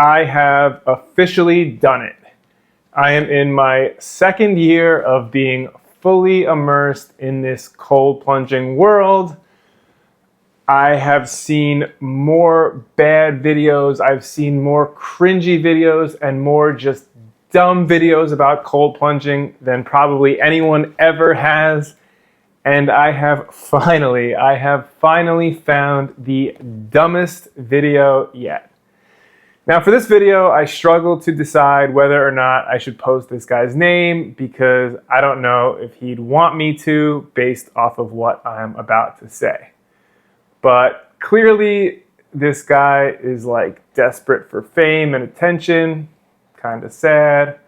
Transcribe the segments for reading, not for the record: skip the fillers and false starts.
I have officially done it. I am in my second year of being fully immersed in this cold plunging world. I have seen more bad videos, I've seen more cringy videos, and more just dumb videos about cold plunging than probably anyone ever has. And I have finally found the dumbest video yet. Now for this video, I struggled to decide whether or not I should post this guy's name because I don't know if he'd want me to based off of what I'm about to say. But clearly this guy is like desperate for fame and attention, kind of sad.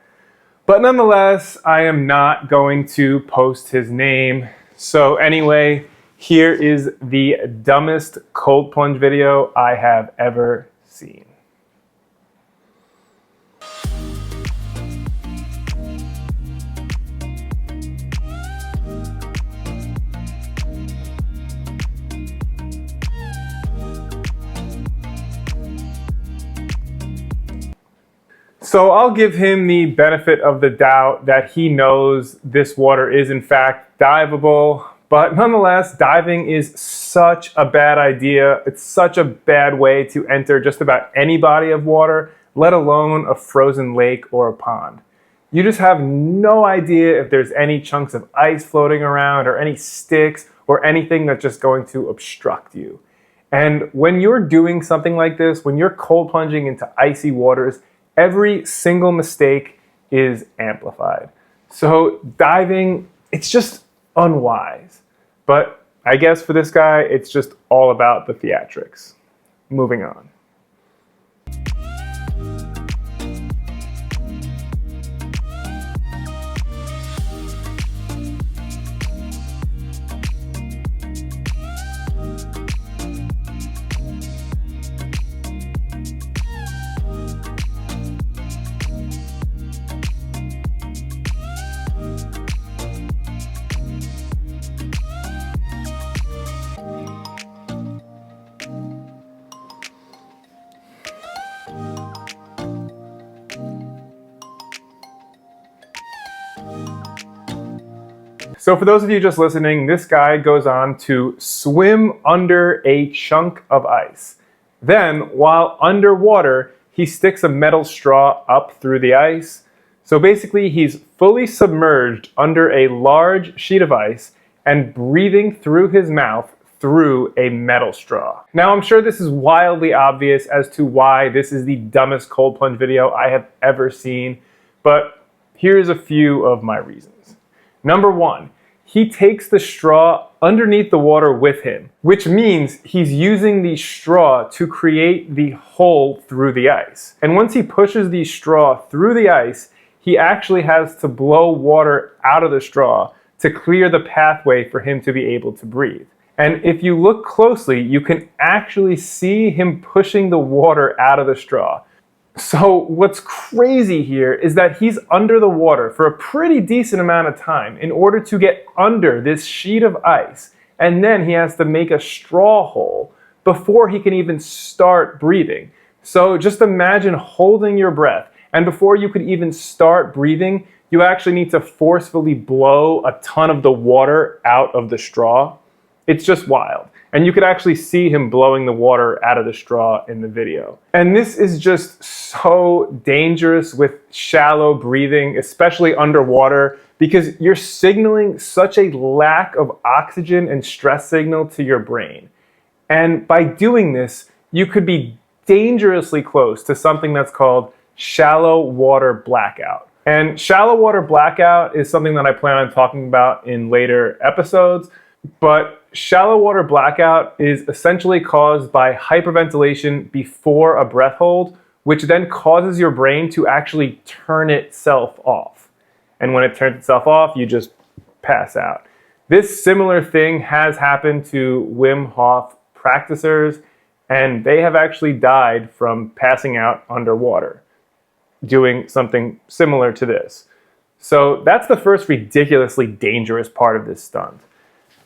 But nonetheless, I am not going to post his name. So anyway, here is the dumbest cold plunge video I have ever seen. So I'll give him the benefit of the doubt that he knows this water is in fact diveable, but nonetheless, diving is such a bad idea. It's such a bad way to enter just about any body of water, let alone a frozen lake or a pond. You just have no idea if there's any chunks of ice floating around or any sticks or anything that's just going to obstruct you. And when you're doing something like this, when you're cold plunging into icy waters, every single mistake is amplified. So diving, it's just unwise. But I guess for this guy, it's just all about the theatrics. Moving on. So for those of you just listening, this guy goes on to swim under a chunk of ice. Then, while underwater, he sticks a metal straw up through the ice. So basically, he's fully submerged under a large sheet of ice and breathing through his mouth through a metal straw. Now, I'm sure this is wildly obvious as to why this is the dumbest cold plunge video I have ever seen, but here's a few of my reasons. Number one, he takes the straw underneath the water with him, which means he's using the straw to create the hole through the ice. And once he pushes the straw through the ice, he actually has to blow water out of the straw to clear the pathway for him to be able to breathe. And if you look closely, you can actually see him pushing the water out of the straw. So what's crazy here is that he's under the water for a pretty decent amount of time in order to get under this sheet of ice, and then he has to make a straw hole before he can even start breathing. So just imagine holding your breath, and before you could even start breathing, you actually need to forcefully blow a ton of the water out of the straw. It's just wild. And you could actually see him blowing the water out of the straw in the video. And this is just so dangerous with shallow breathing, especially underwater, because you're signaling such a lack of oxygen and stress signal to your brain. And by doing this, you could be dangerously close to something that's called shallow water blackout. And shallow water blackout is something that I plan on talking about in later episodes, but shallow water blackout is essentially caused by hyperventilation before a breath hold, which then causes your brain to actually turn itself off. And when it turns itself off, you just pass out. This similar thing has happened to Wim Hof practicers, and they have actually died from passing out underwater, doing something similar to this. So that's the first ridiculously dangerous part of this stunt.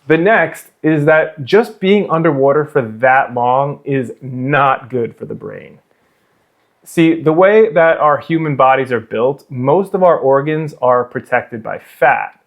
The next is that just being underwater for that long is not good for the brain. See, the way that our human bodies are built, most of our organs are protected by fat.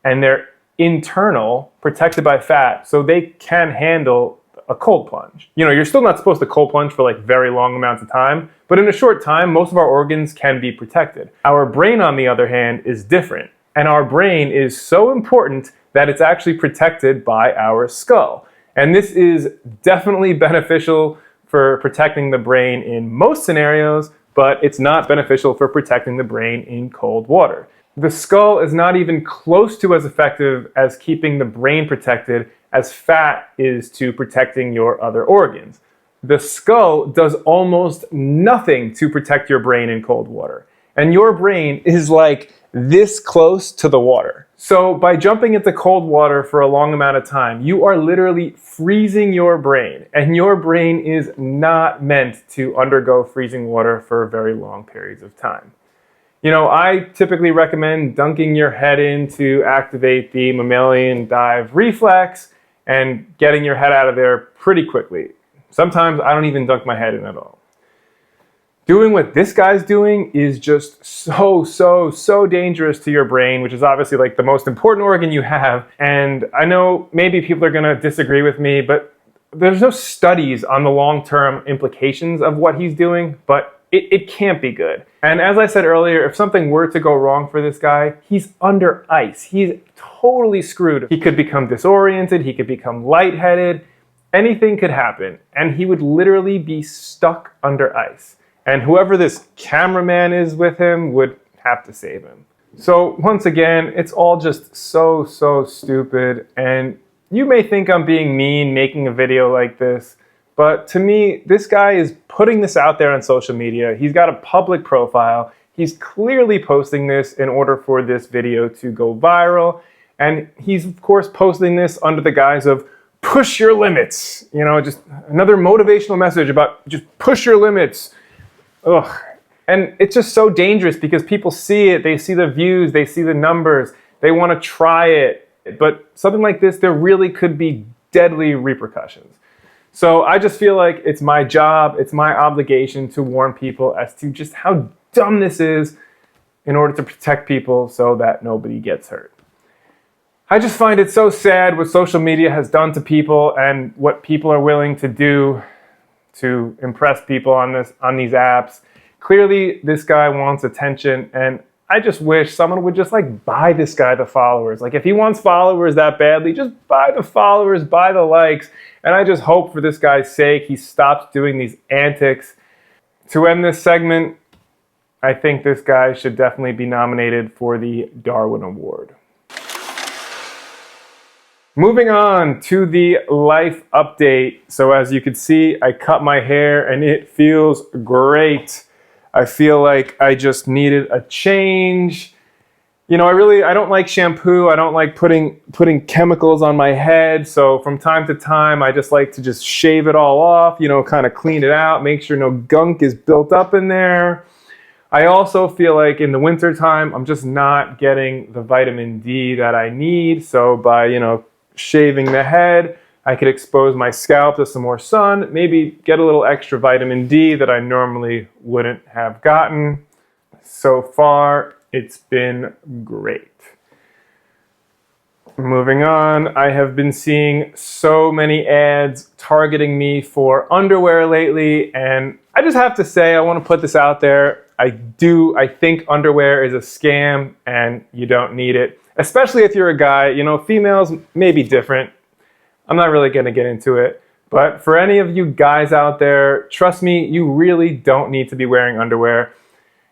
And they're internal, protected by fat, so they can handle a cold plunge. You're still not supposed to cold plunge for like very long amounts of time, but in a short time, most of our organs can be protected. Our brain, on the other hand, is different. And our brain is so important that it's actually protected by our skull. And this is definitely beneficial for protecting the brain in most scenarios, but it's not beneficial for protecting the brain in cold water. The skull is not even close to as effective as keeping the brain protected as fat is to protecting your other organs. The skull does almost nothing to protect your brain in cold water. And your brain is like this close to the water. So by jumping into cold water for a long amount of time, you are literally freezing your brain. And your brain is not meant to undergo freezing water for very long periods of time. I typically recommend dunking your head in to activate the mammalian dive reflex and getting your head out of there pretty quickly. Sometimes I don't even dunk my head in at all. Doing what this guy's doing is just so dangerous to your brain, which is obviously like the most important organ you have. And I know maybe people are gonna disagree with me, but there's no studies on the long-term implications of what he's doing, but it can't be good. And as I said earlier, if something were to go wrong for this guy, he's under ice. He's totally screwed. He could become disoriented, he could become lightheaded, anything could happen. And he would literally be stuck under ice. And whoever this cameraman is with him would have to save him. So once again, it's all just so stupid. And you may think I'm being mean making a video like this, but to me, this guy is putting this out there on social media. He's got a public profile. He's clearly posting this in order for this video to go viral. And he's, of course, posting this under the guise of push your limits. Just another motivational message about just push your limits. Ugh. And it's just so dangerous because people see it. They see the views. They see the numbers. They want to try it. But something like this, there really could be deadly repercussions. So I just feel like it's my job, it's my obligation to warn people as to just how dumb this is in order to protect people so that nobody gets hurt. I just find it so sad what social media has done to people and what people are willing to do to impress people on these apps. Clearly, this guy wants attention, and I just wish someone would just buy this guy the followers. If he wants followers that badly, just buy the followers, buy the likes. And I just hope for this guy's sake he stops doing these antics. To end this segment, I think this guy should definitely be nominated for the Darwin Award. Moving on to the life update. So as you can see, I cut my hair and it feels great. I feel like I just needed a change. I don't like shampoo. I don't like putting chemicals on my head. So from time to time, I just like to just shave it all off, kind of clean it out, make sure no gunk is built up in there. I also feel like in the winter time, I'm just not getting the vitamin D that I need. So by, shaving the head, I could expose my scalp to some more sun, maybe get a little extra vitamin D that I normally wouldn't have gotten. So far, it's been great. Moving on, I have been seeing so many ads targeting me for underwear lately, and I just have to say, I want to put this out there. I think underwear is a scam and you don't need it, especially if you're a guy. Females may be different. I'm not really going to get into it, but for any of you guys out there, trust me, you really don't need to be wearing underwear.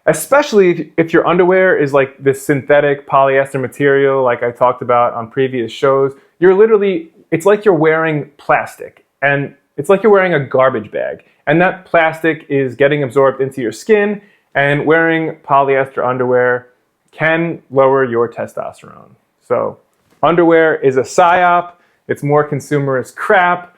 Especially if your underwear is like this synthetic polyester material like I talked about on previous shows. It's like you're wearing plastic, and it's like you're wearing a garbage bag. And that plastic is getting absorbed into your skin, and wearing polyester underwear can lower your testosterone. So underwear is a psyop. It's more consumerist crap.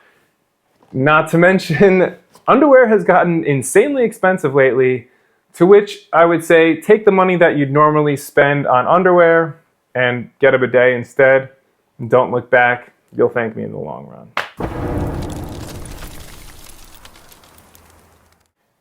Not to mention, underwear has gotten insanely expensive lately. To which I would say, take the money that you'd normally spend on underwear and get a bidet instead. And don't look back. You'll thank me in the long run.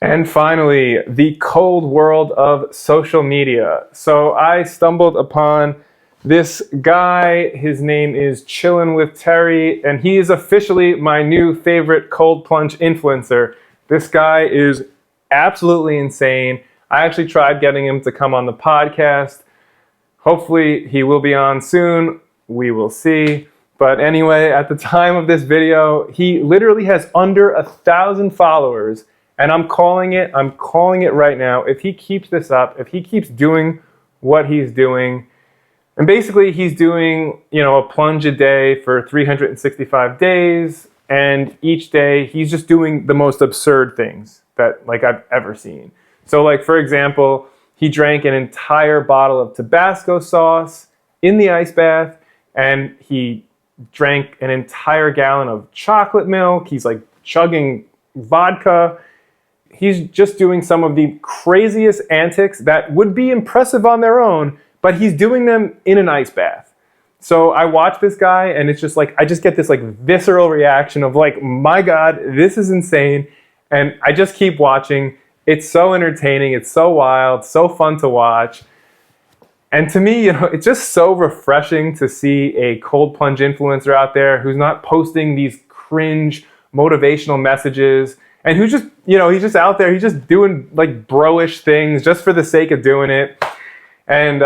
And finally, the cold world of social media. So I stumbled upon this guy. His name is Chillin' with Terry, and he is officially my new favorite cold plunge influencer. This guy is absolutely insane. I actually tried getting him to come on the podcast. Hopefully he will be on soon. We will see. But anyway, at the time of this video, he literally has under 1,000 followers. And I'm calling it right now. If he keeps this up, if he keeps doing what he's doing, and basically he's doing, a plunge a day for 365 days, and each day he's just doing the most absurd things that I've ever seen. So for example, he drank an entire bottle of Tabasco sauce in the ice bath, and he drank an entire gallon of chocolate milk. He's chugging vodka. He's just doing some of the craziest antics that would be impressive on their own, but he's doing them in an ice bath. So I watch this guy, and it's just I just get this visceral reaction of my God, this is insane. And I just keep watching. It's so entertaining. It's so wild, so fun to watch. And to me, it's just so refreshing to see a cold plunge influencer out there who's not posting these cringe motivational messages, and who's just, he's just out there, he's just doing bro-ish things just for the sake of doing it. And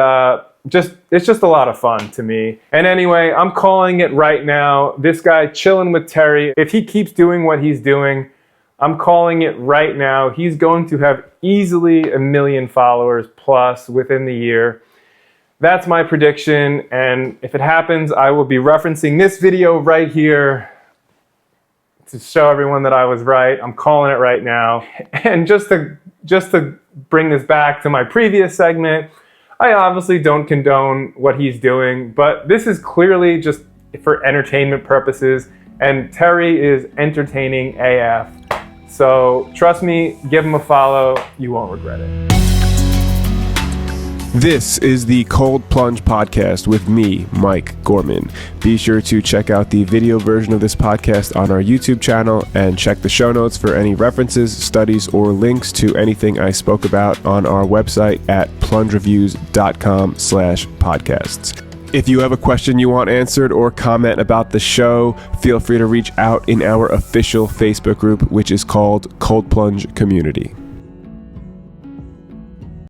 it's just a lot of fun to me. And anyway, I'm calling it right now. This guy, Chillin' with Terry, if he keeps doing what he's doing, I'm calling it right now. He's going to have easily 1 million followers plus within the year. That's my prediction. And if it happens, I will be referencing this video right here to show everyone that I was right. I'm calling it right now. And just to bring this back to my previous segment, I obviously don't condone what he's doing, but this is clearly just for entertainment purposes, and Terry is entertaining AF. So trust me, give him a follow. You won't regret it. This is the Cold Plunge Podcast with me, Mike Gorman. Be sure to check out the video version of this podcast on our YouTube channel and check the show notes for any references, studies, or links to anything I spoke about on our website at plungereviews.com/podcasts. If you have a question you want answered or comment about the show, feel free to reach out in our official Facebook group, which is called Cold Plunge Community.